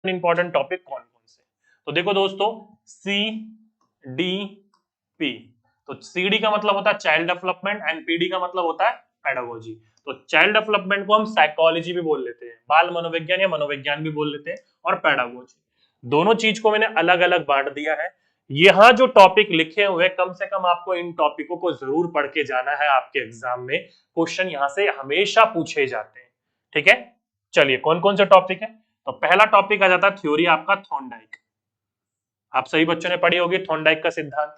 Important topic कौन कौन से। तो देखो दोस्तों, सी डी पी। तो सी डी का मतलब होता है child development and P D का मतलब होता है पेडागोजी। तो चाइल्ड डेवलपमेंट को हम साइकोलॉजी भी बोल लेते हैं, बाल मनोविज्ञान या मनोविज्ञान भी बोल लेते हैं, और पेडागोजी, दोनों चीज को मैंने अलग अलग बांट दिया है। यहाँ जो टॉपिक लिखे हुए कम से कम आपको इन टॉपिकों को जरूर पढ़ के जाना है, आपके एग्जाम में क्वेश्चन यहाँ से हमेशा पूछे जाते हैं। ठीक है, चलिए कौन कौन से टॉपिक है। तो पहला टॉपिक आ जाता है थ्योरी आपका थॉर्नडाइक। आप सभी बच्चों ने पढ़ी होगी थॉर्नडाइक का सिद्धांत।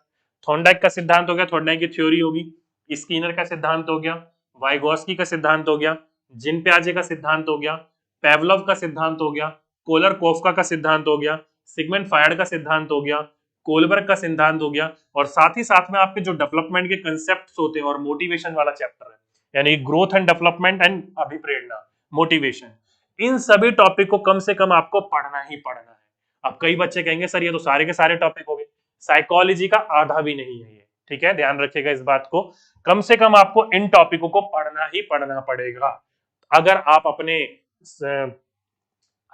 थॉर्नडाइक का सिद्धांत हो गया, थॉर्नडाइक की थ्योरी होगी, स्कीनर का सिद्धांत हो गया, वाइगोस्की का सिद्धांत हो गया, जिन प्याजे का सिद्धांत हो गया, पेवलोव का सिद्धांत हो गया, कोलर कोफ्का का सिद्धांत हो गया, सिगमंड फ्रायड का सिद्धांत हो गया, कोलबर्ग का सिद्धांत हो गया, और साथ ही साथ में आपके जो डेवलपमेंट के कंसेप्ट होते हैं और मोटिवेशन वाला चैप्टर है, यानी ग्रोथ एंड डेवलपमेंट एंड अभिप्रेरणा, मोटिवेशन, इन सभी टॉपिक को कम से कम आपको पढ़ना ही पढ़ना है। अब कई बच्चे कहेंगे सर ये तो सारे के सारे टॉपिक हो गए, साइकोलॉजी का आधा भी नहीं है ये। ठीक है, ध्यान रखिएगा इस बात को, कम से कम आपको इन टॉपिकों को पढ़ना ही पढ़ना पड़ेगा। अगर आप अपने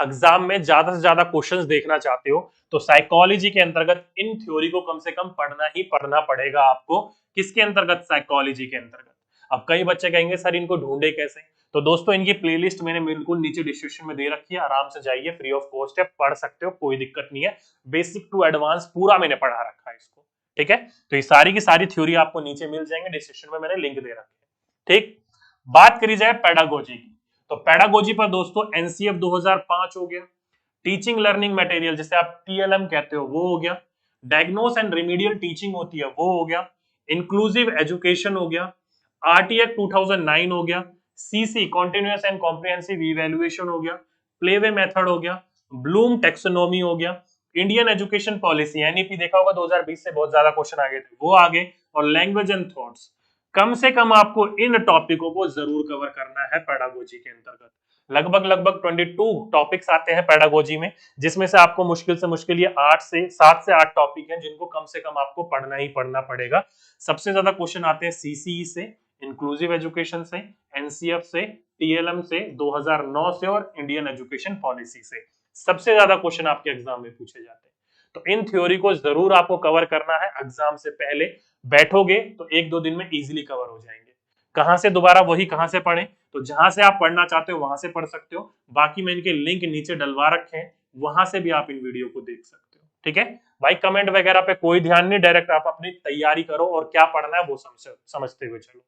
एग्जाम में ज्यादा से ज्यादा क्वेश्चंस देखना चाहते हो तो साइकोलॉजी के अंतर्गत इन थ्योरी को कम से कम पढ़ना ही पढ़ना पड़ेगा आपको। किसके अंतर्गत? साइकोलॉजी के अंतर्गत। अब कई बच्चे कहेंगे सर इनको ढूंढे कैसे। तो दोस्तों इनकी प्लेलिस्ट मैंने बिल्कुल नीचे डिस्क्रिप्शन में दे रखी है, आराम से जाइए, फ्री ऑफ कॉस्ट है, पढ़ सकते हो, कोई दिक्कत नहीं है। बेसिक टू एडवांस पूरा मैंने पढ़ा रखा है इसको। ठीक है, तो ये सारी की सारी थ्योरी आपको नीचे मिल जाएंगे, डिस्क्रिप्शन में मैंने लिंक दे रखे हैं। ठीक, बात करी जाए पेडागोजी की, तो पेडागोजी पर दोस्तों एनसीएफ 2005 हो गया, टीचिंग लर्निंग मटेरियल जिसे आप टीएलएम कहते हो वो हो गया, डायग्नोस एंड रिमीडियल टीचिंग होती है वो हो गया, इंक्लूसिव एजुकेशन हो गया, आरटीएक 2009 हो गया, CC continuous and comprehensive evaluation हो गया, प्लेवे मेथड हो गया, ब्लूम टेक्सोनोमी हो गया, इंडियन एजुकेशन पॉलिसी एनईपी देखा होगा 2020 से बहुत ज्यादा क्वेश्चन आ गए थे वो आगे, और लैंग्वेज एंड थॉट्स। कम से कम आपको इन टॉपिकों को जरूर कवर करना है पेडागोजी के अंतर्गत। लगभग लगभग 22 टॉपिक्स आते हैं पेडागोजी में, जिसमें से आपको मुश्किल से मुश्किल ये 7 से 8 टॉपिक हैं जिनको कम से कम आपको पढ़ना ही पढ़ना पड़ेगा। सबसे ज्यादा क्वेश्चन आते हैं सीसीई से, इंक्लूसिव एजुकेशन से, एनसीएफ से, टीएलएम से, 2009 से, और इंडियन एजुकेशन पॉलिसी से। सबसे ज्यादा क्वेश्चन आपके एग्जाम में पूछे जाते हैं। तो इन थ्योरी को जरूर आपको कवर करना है एग्जाम से पहले। बैठोगे तो 1-2 दिन में इजीली कवर हो जाएंगे। कहां से दोबारा वही कहां से पढ़ें, तो जहां से आप पढ़ना चाहते हो वहां से पढ़ सकते हो, बाकी मैं इनके लिंक नीचे डलवा रखे हैं, वहां से भी आप इन वीडियो को देख सकते हो। ठीक है भाई, कमेंट वगैरह पे कोई ध्यान नहीं, डायरेक्ट आप अपनी तैयारी करो और क्या पढ़ना है वो समझते हुए चलो।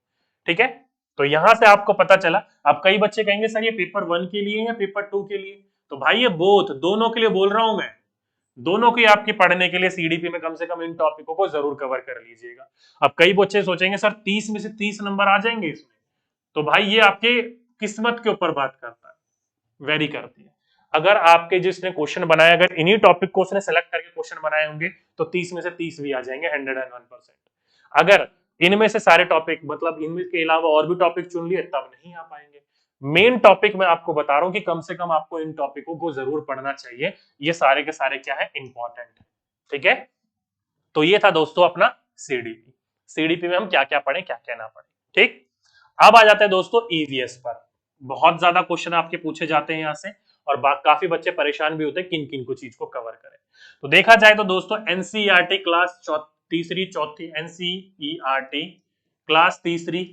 ठीक है, तो यहां से आपको पता चला। अब कई बच्चे कहेंगे सर ये पेपर 1 के लिए या पेपर 2 के लिए, तो भाई ये बोथ दोनों के लिए बोल रहा हूं मैं, दोनों की आपकी पढ़ने के लिए सीडीपी में कम से कम इन टॉपिकों को जरूर कवर कर लीजिएगा। अब कई बच्चे सोचेंगे सर 30 में से 30 नंबर आ जाएंगे इसमें, तो भाई ये आपके किस्मत के ऊपर बात करता है, वेरी करती है। अगर आपके जिसने क्वेश्चन बनाया अगर इन्हीं टॉपिक को उसने सेलेक्ट करके क्वेश्चन बनाए होंगे तो 30 में से 30 भी आ जाएंगे 101%। अगर इनमें से सारे टॉपिक मतलब इनमें के अलावा और भी टॉपिक चुन लिए तब नहीं आ पाएंगे। मेन टॉपिक मैं आपको बता रहा हूं कि कम से कम आपको इन टॉपिकों को जरूर पढ़ना चाहिए, ये सारे के सारे क्या है, इंपॉर्टेंट है। ठीक है, तो ये था दोस्तों अपना सीडीपी। सीडीपी में हम क्या क्या पढ़े क्या क्या ना पढ़े। ठीक, अब आ जाते हैं दोस्तों ईवीएस पर। बहुत ज्यादा क्वेश्चन आपके पूछे जाते हैं यहाँ से, और काफी बच्चे परेशान भी होते हैं किन किन को चीज को कवर करें। तो देखा जाए तो दोस्तों एनसीईआरटी क्लास तीसरी चौथी, एनसीईआरटी क्लास तीसरी,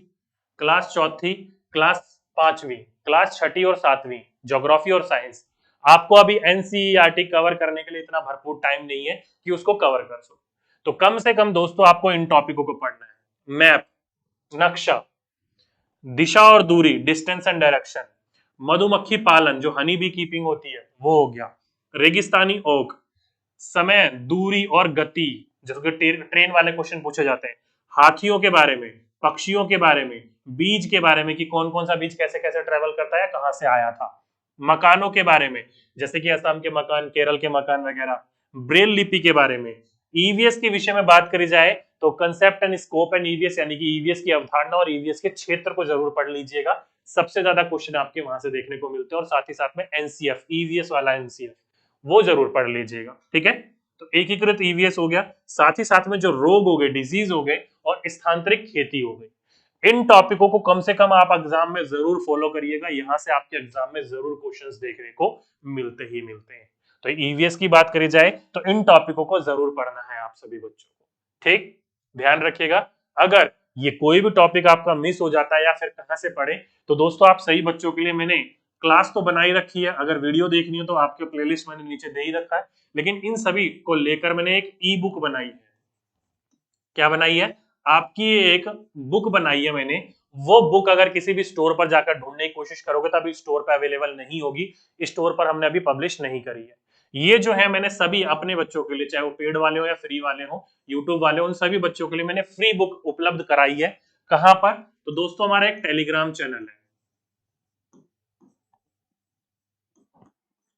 क्लास चौथी, क्लास पांचवी, क्लास छठी और सातवीं, ज्योग्राफी और साइंस, आपको अभी एनसीईआरटी कवर करने के लिए इतना भरपूर टाइम नहीं है कि उसको कवर कर सको। तो कम से कम दोस्तों आपको इन टॉपिकों को पढ़ना है। मैप, नक्शा, दिशा और दूरी, डिस्टेंस एंड डायरेक्शन, मधुमक्खी पालन जो हनी बी कीपिंग होती है वो हो गया, रेगिस्तानी ओक, समय, दूरी और गति, जैसे ट्रेन वाले क्वेश्चन पूछे जाते हैं, हाथियों के बारे में, पक्षियों के बारे में, बीज के बारे में कि कौन कौन सा बीज कैसे कैसे ट्रेवल करता है, कहां से आया था, मकानों के बारे में जैसे कि असम के मकान, केरल के मकान वगैरह, ब्रेल लिपि के बारे में। ईवीएस के विषय में बात करी जाए तो concept and scope and EVS, यानी कि ईवीएस की अवधारणा और ईवीएस के क्षेत्र को जरूर पढ़ लीजिएगा। सबसे ज्यादा क्वेश्चन आपके वहां से देखने को मिलते हैं, और साथ ही साथ में एनसीएफ, ईवीएस वाला एनसीएफ वो जरूर पढ़ लीजिएगा। ठीक है, तो एकीकृत ईवीएस हो गया, साथ ही साथ में जो रोग हो गए, डिजीज हो गए, और स्थानांतरित खेती हो गई। इन टॉपिकों को कम से कम आप एग्जाम में जरूर फॉलो करिएगा, यहां से आपके एग्जाम में जरूर क्वेश्चंस देखने को मिलते ही मिलते हैं। तो ईवीएस की बात करी जाए तो इन टॉपिकों को जरूर पढ़ना है आप सभी बच्चों को, ठीक। ध्यान रखिएगा, अगर ये कोई भी टॉपिक आपका मिस हो जाता है या फिर कहां से पढ़े, तो दोस्तों आप सही बच्चों के लिए मैंने क्लास तो बनाई रखी है, अगर वीडियो देखनी हो तो आपके प्लेलिस्ट मैंने नीचे दे ही रखा है, लेकिन इन सभी को लेकर मैंने एक ई बुक बनाई है। क्या बनाई है? आपकी एक बुक बनाई है मैंने। वो बुक अगर किसी भी स्टोर पर जाकर ढूंढने की कोशिश करोगे तो अभी स्टोर पर अवेलेबल नहीं होगी, स्टोर पर हमने अभी पब्लिश नहीं करी है। ये जो है मैंने सभी अपने बच्चों के लिए, चाहे वो पेड वाले हो या फ्री वाले हो, यूट्यूब वाले हो, उन सभी बच्चों के लिए मैंने फ्री बुक उपलब्ध कराई है। कहां पर? तो दोस्तों हमारा एक टेलीग्राम चैनल है,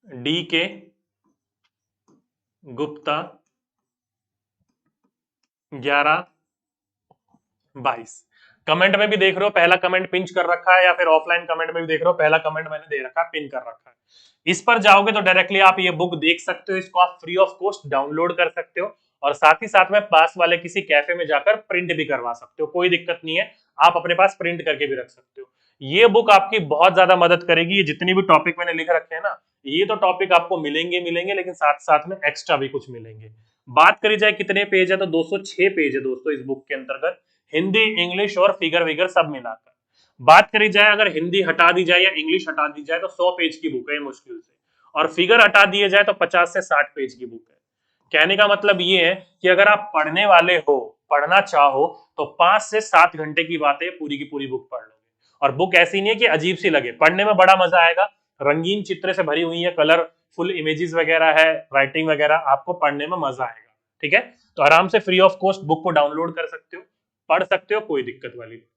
डी के गुप्ता 1122। कमेंट में भी देख रहे हो, पहला कमेंट पिंच कर रखा है, या फिर ऑफलाइन कमेंट में भी देख रहे हो, पहला कमेंट मैंने दे रखा है, पिन कर रखा है। इस पर जाओगे तो डायरेक्टली आप ये बुक देख सकते हो, इसको आप फ्री ऑफ कॉस्ट डाउनलोड कर सकते हो, और साथ ही साथ में पास वाले किसी कैफे में जाकर प्रिंट भी करवा सकते हो, कोई दिक्कत नहीं है, आप अपने पास प्रिंट करके भी रख सकते हो। ये बुक आपकी बहुत ज्यादा मदद करेगी। ये जितनी भी टॉपिक मैंने लिख रखे हैं ना, ये तो टॉपिक आपको मिलेंगे मिलेंगे, लेकिन साथ साथ में एक्स्ट्रा भी कुछ मिलेंगे। बात करी जाए कितने पेज है, तो 206 पेज है दोस्तों इस बुक के अंतर्गत, हिंदी, इंग्लिश और फिगर विगर सब मिलाकर। बात करी जाए अगर हिंदी हटा दी जाए या इंग्लिश हटा दी जाए तो 100 पेज की बुक है मुश्किल से, और फिगर हटा दिए जाए तो 50 से 60 पेज की बुक है। कहने का मतलब ये है कि अगर आप पढ़ने वाले हो, पढ़ना चाहो, तो 5 से 7 घंटे की बात है, पूरी की पूरी बुक पढ़ लोगे। और बुक ऐसी नहीं है कि अजीब सी लगे, पढ़ने में बड़ा मजा आएगा, रंगीन चित्र से भरी हुई है, कलरफुल इमेजेस वगैरह है, राइटिंग वगैरह, आपको पढ़ने में मजा आएगा। ठीक है, तो आराम से फ्री ऑफ कॉस्ट बुक को डाउनलोड कर सकते हो, पढ़ सकते हो, कोई दिक्कत वाली बात नहीं।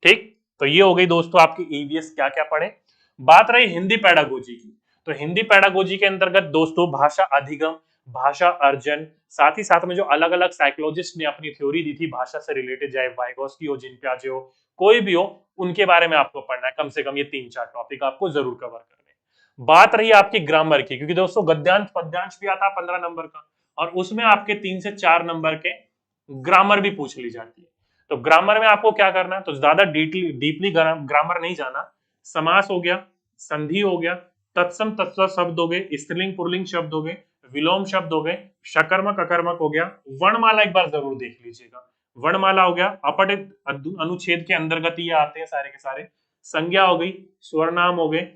ठीक, तो ये हो गई दोस्तों आपकी ईवीएस क्या क्या पढ़े। बात रही हिंदी पैडागोजी की, तो हिंदी पैडागोजी के अंतर्गत दोस्तों भाषा अधिगम, भाषा अर्जन, साथ ही साथ में जो अलग अलग साइकोलॉजिस्ट ने अपनी थ्योरी दी थी भाषा से रिलेटेड, चाहे वाइगोस्की हो, जिन पियाजे हो, कोई भी हो, उनके बारे में आपको पढ़ना है। कम से कम ये 3-4 टॉपिक आपको जरूर कवर करने। बात रही आपकी ग्रामर की, क्योंकि दोस्तों गद्यांश पद्यांश भी आता है 15 नंबर का, और उसमें आपके 3 से 4 नंबर के ग्रामर भी पूछ ली जाती है। तो ग्रामर में आपको क्या करना है, तो ज्यादा डीपली ग्रामर नहीं जाना। समास हो गया, संधि हो गया, तत्सम तत्सम शब्द हो गए, स्त्रीलिंग पुल्लिंग शब्द हो गए, विलोम शब्द हो गए, शकर्मक अकर्मक हो गया, वर्णमाला एक बार जरूर देख लीजिएगा। वर्णमाला हो गया, अपठित अनुच्छेद के अंतर्गत ये आते हैं सारे के सारे। संज्ञा हो गई, स्वरनाम हो गए,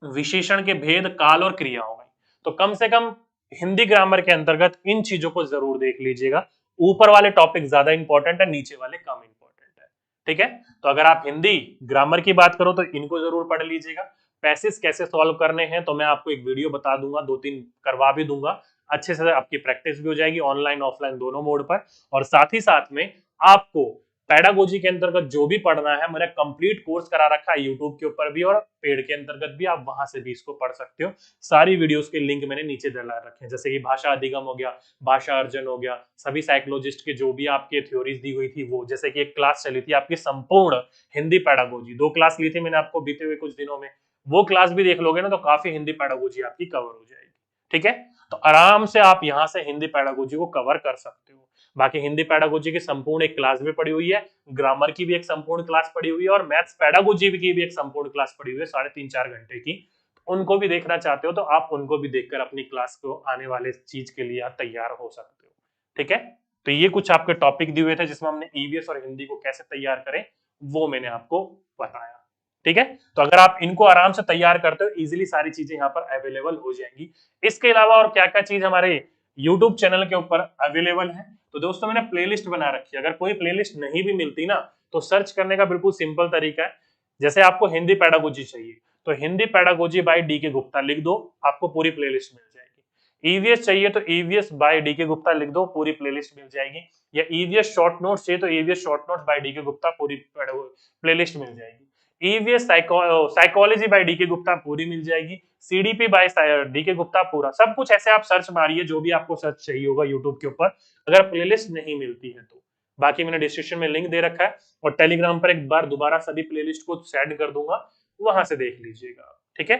विशेषण के भेद, काल और क्रिया हो गई। तो कम से कम हिंदी ग्रामर के अंतर्गत इन चीजों को जरूर देख लीजिएगा। ऊपर वाले टॉपिक ज्यादा इंपॉर्टेंट है, नीचे वाले कम इंपॉर्टेंट है। ठीक है, तो अगर आप हिंदी ग्रामर की बात करो तो इनको जरूर पढ़ लीजिएगा। पैसेज कैसे सॉल्व करने हैं तो मैं आपको एक वीडियो बता दूंगा, 2-3 करवा भी दूंगा, अच्छे से आपकी प्रैक्टिस भी हो जाएगी ऑनलाइन ऑफलाइन दोनों मोड पर। और साथ ही साथ में आपको पैडागोजी के अंतर्गत जो भी पढ़ना है, मैंने कंप्लीट कोर्स करा रखा है यूट्यूब के ऊपर भी और पेड के अंतर्गत भी, आप वहां से भी इसको पढ़ सकते हो। सारी वीडियोस के लिंक मैंने नीचे डला रखे हैं, जैसे कि भाषा अधिगम हो गया, भाषा अर्जन हो गया, सभी साइकोलॉजिस्ट के जो भी आपके थ्योरीज दी हुई थी वो, जैसे कि एक क्लास चली थी आपकी संपूर्ण हिंदी पैडागोजी, 2 क्लास ली थी मैंने आपको बीते हुए कुछ दिनों में, वो क्लास भी देख लोगे ना तो काफी हिंदी पैडागोजी आपकी कवर हो जाएगी। ठीक है, तो आराम से आप यहाँ से हिंदी पैडागोजी को कवर कर सकते हो। बाकी हिंदी पैडागोजी की संपूर्ण एक क्लास भी पड़ी हुई है, ग्रामर की भी एक संपूर्ण क्लास पड़ी हुई है, और मैथ्स पैडागोजी की भी एक संपूर्ण क्लास पड़ी हुई है 3.5-4 घंटे की। उनको भी देखना चाहते हो तो आप उनको भी देखकर अपनी क्लास को आने वाले चीज के लिए आप तैयार हो सकते हो। ठीक है, तो ये कुछ आपके टॉपिक दिए हुए थे जिसमें हमने ईवीएस और हिंदी को कैसे तैयार करें वो मैंने आपको बताया। ठीक है, तो अगर आप इनको आराम से तैयार करते हो, इजीली सारी चीजें यहाँ पर अवेलेबल हो जाएंगी। इसके अलावा और क्या क्या चीज हमारे यूट्यूब चैनल के ऊपर अवेलेबल है, तो दोस्तों मैंने प्लेलिस्ट बना रखी है। अगर कोई प्लेलिस्ट नहीं भी मिलती ना तो सर्च करने का बिल्कुल सिंपल तरीका है। जैसे आपको हिंदी पैडागोजी चाहिए तो Hindi pedagogy bye D K Gupta लिख दो, आपको पूरी प्लेलिस्ट मिल जाएगी। ईवीएस चाहिए तो EVS bye D K Gupta लिख दो, पूरी प्लेलिस्ट मिल जाएगी। या ईवीएस शॉर्ट नोट्स चाहिए तो EVS short notes by D K Gupta, पूरी प्लेलिस्ट मिल जाएगी। EVS psychology bye D K Gupta पूरी मिल जाएगी। CDP bye D K Gupta पूरा, सब कुछ ऐसे आप सर्च मारिए जो भी आपको सर्च चाहिए होगा यूट्यूब के ऊपर, अगर प्लेलिस्ट नहीं मिलती है तो। बाकी मैंने डिस्क्रिप्शन में लिंक दे रखा है, और टेलीग्राम पर एक बार दोबारा सभी प्लेलिस्ट को सेंड कर दूंगा, वहां से देख लीजिएगा। ठीक है,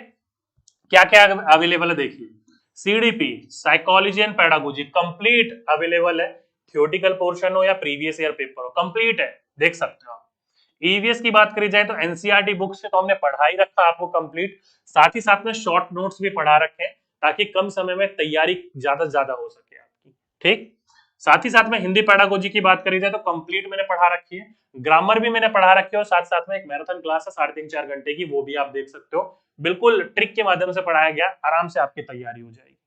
क्या क्या अवेलेबल है देखिए। CDP psychology and pedagogy complete available है, थियोरेटिकल पोर्शन हो या प्रीवियस ईयर पेपर हो, कंप्लीट है, देख सकते हो आप। ईवीएस की बात करी जाए तो एनसीईआरटी बुक्स से तो हमने पढ़ा ही रखा आपको कंप्लीट, साथ ही साथ में शॉर्ट नोट्स भी पढ़ा रखे हैं। ताकि कम समय में तैयारी ज्यादा से ज्यादा हो सके आपकी। ठीक, साथ ही साथ में हिंदी पेडागोजी की बात करी जाए तो कंप्लीट मैंने पढ़ा रखी है, ग्रामर भी मैंने पढ़ा रखी है, और साथ साथ में एक मैराथन क्लास है 3.5-4 घंटे की, वो भी आप देख सकते हो। बिल्कुल ट्रिक के माध्यम से पढ़ाया गया, आराम से आपकी तैयारी हो जाएगी।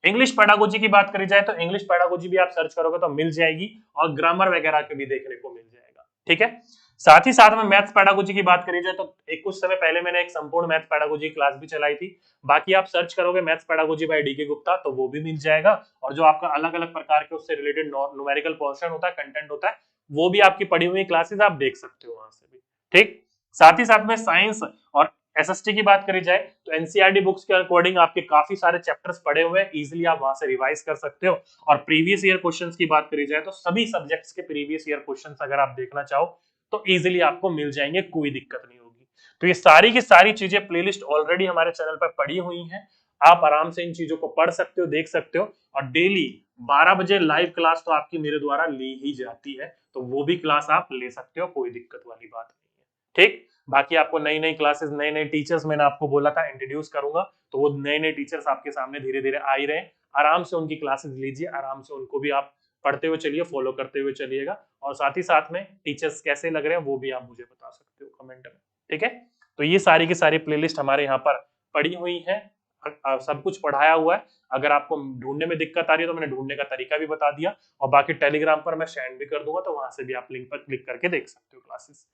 इंग्लिश पेडागोजी की बात करी जाए तो इंग्लिश पेडागोजी भी आप सर्च करोगे तो मिल जाएगी, और ग्रामर वगैरह के भी देखने को मिल जाएगा। ठीक है, साथ ही साथ में मैथ्स पेडागोजी की बात करी जाए तो एक कुछ समय पहले मैंने एक संपूर्ण मैथ्स पेडागोजी क्लास भी चलाई थी। बाकी आप सर्च करोगे maths pedagogy by D K Gupta तो वो भी मिल जाएगा, और जो आपका अलग अलग प्रकार के उससे रिलेटेड न्यूमेरिकल पोर्शन होता है, कंटेंट होता है, वो भी आपकी पढ़ी हुई क्लासेस आप देख सकते हो वहां से भी। ठीक, साथ ही साथ में साइंस और एसएसटी की बात करी जाए तो एनसीईआरटी बुक्स के अकॉर्डिंग आपके काफी सारे चैप्टर्स पड़े हुए हैं, इजीली आप वहां से रिवाइज कर सकते हो। और प्रीवियस ईयर क्वेश्चंस की बात करी जाए तो सभी सब्जेक्ट्स के प्रीवियस ईयर क्वेश्चंस अगर आप देखना चाहो तो इजीली आपको मिल जाएंगे, कोई दिक्कत नहीं होगी। तो ये सारी की सारी चीजें प्लेलिस्ट ऑलरेडी हमारे चैनल पर पड़ी हुई हैं, आप आराम से इन चीजों को पढ़ सकते हो, देख सकते हो। और डेली 12 बजे लाइव क्लास तो आपकी मेरे द्वारा ली ही जाती है, तो वो भी क्लास आप ले सकते हो, कोई दिक्कत वाली बात नहीं है। ठीक, बाकी आपको नई नई क्लासेस, नए नए टीचर्स मैंने आपको बोला था इंट्रोड्यूस करूंगा, तो वो नए नए टीचर्स आपके सामने धीरे धीरे आ ही रहे हैं। आराम से उनकी क्लासेस लीजिए, आराम से उनको भी आप पढ़ते हुए चलिए, फॉलो करते हुए चलिएगा, और साथ ही साथ में टीचर्स कैसे लग रहे हैं वो भी आप मुझे बता सकते हो कमेंट में। ठीक है, तो ये सारी की सारी प्लेलिस्ट हमारे यहाँ पर पड़ी हुई है, सब कुछ पढ़ाया हुआ है। अगर आपको ढूंढने में दिक्कत आ रही है तो मैंने ढूंढने का तरीका भी बता दिया, और बाकी टेलीग्राम पर मैं सेंड भी कर दूंगा, तो वहां से भी आप लिंक पर क्लिक करके देख सकते हो क्लासेस।